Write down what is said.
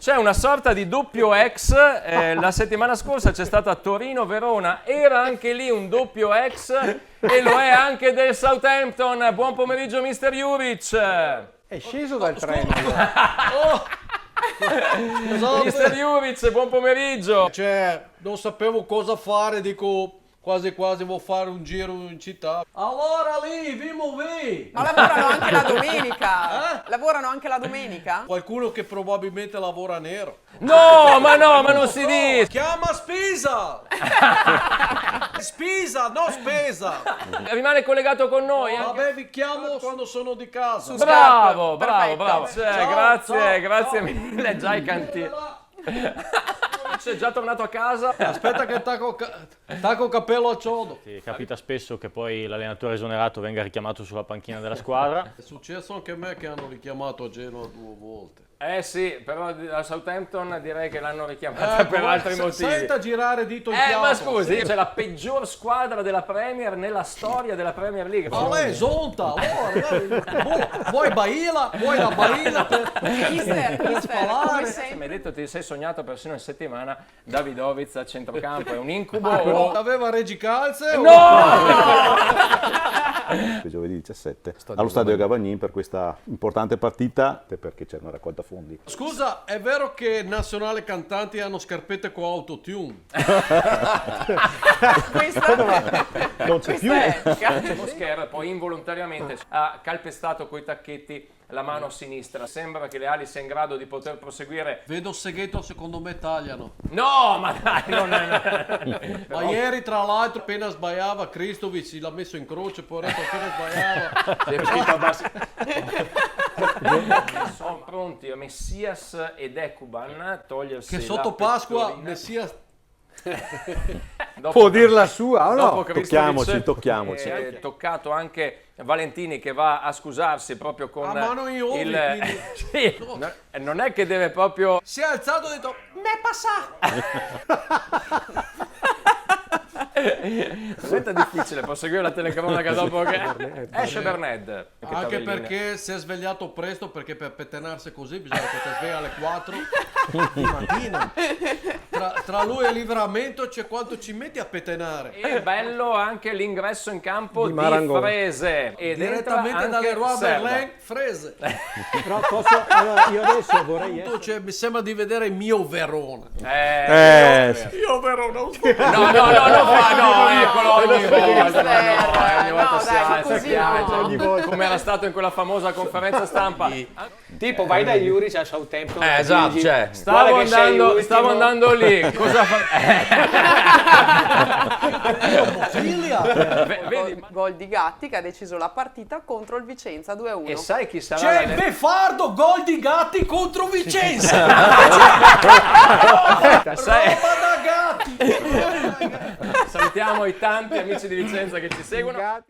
C'è una sorta di doppio ex, la settimana scorsa c'è stata Torino-Verona, era anche lì un doppio ex e lo è anche del Southampton. Buon pomeriggio mister Juric. È sceso dal treno. Mister Juric, buon pomeriggio. Cioè, non sapevo cosa fare, dico quasi quasi vuol fare un giro in città. Allora lì, vi. Ma lavorano anche la domenica? Lavorano anche la domenica? Qualcuno che probabilmente lavora nero. No, ma non si dice. Chiama Spisa! Spisa, no spesa! Rimane collegato con noi. Vabbè, vi chiamo quando sono di casa. Bravo. Perfetto. Grazie ciao. mille. Già i cantieri. È già tornato a casa. Aspetta che tacco capello a ciodo. Sì, capita spesso che poi l'allenatore esonerato venga richiamato sulla panchina della squadra. È successo anche a me che hanno richiamato a Genoa 2 volte. Sì, però a Southampton direi che l'hanno richiamata per altri motivi. Senta girare dito in piatto. Ma scusi, c'è la peggior squadra della Premier nella storia della Premier League. Ma lei zonta, vuoi Baila, vuoi la Baila per Mister, come Mi hai sempre. detto ti sei sognato persino in settimana Davidovic a centrocampo, è un incubo. aveva Reggi Calze? Giovedì 17 allo stadio Gavagnin per questa importante partita perché c'è una raccolta fondi. Scusa, è vero che Nazionale Cantanti hanno scarpette con autotune? Non c'è più. Mosquera poi involontariamente ha calpestato coi tacchetti la mano sinistra. Sembra che le ali sia in grado di poter proseguire. Vedo Segheto, secondo me tagliano. No, ma dai, Ma ieri tra l'altro appena sbagliava Kristovic l'ha messo in croce, poi appena sbagliava. Sono pronti Messias ed Ekuban a togliersi Che sotto la Pasqua pettorina. Messia Può dir la sua o Dopo no? Kristovic, Tocchiamoci. è toccato anche Valentini che va a scusarsi proprio con a mano in ovi, quindi Sì, non è che deve proprio si è alzato e ha detto me passa. diventa difficile proseguire la telecronaca dopo che esce Berned. Anche perché si è svegliato presto, perché per pettinarsi così bisogna che ti svegli alle 4 di mattina. Tra lui e Livramento c'è quanto ci metti a pettinare. È bello anche l'ingresso in campo Di di Marangon. Frese ed Direttamente entra dalle anche Roi Serda. Merlin, Frese. Però allora, io adesso vorrei Cioè, mi sembra di vedere il mio Verona. Sì. Io Verona. No, eccolo ogni volta, ogni volta No, si dai, alza, così si piace, no. come era stato in quella famosa conferenza stampa. Tipo vai da Juric a Southampton. Esatto, dici, cioè, guarda che sei ultimo. stavo andando lì, cosa fa? Vedi, Gol di Gatti che ha deciso la partita contro il Vicenza 2-1. e sai chi sarà C'è la- Beffardo, gol di Gatti contro Vicenza. sai- Roba da Gatti. salutiamo i tanti amici di Vicenza che ci seguono.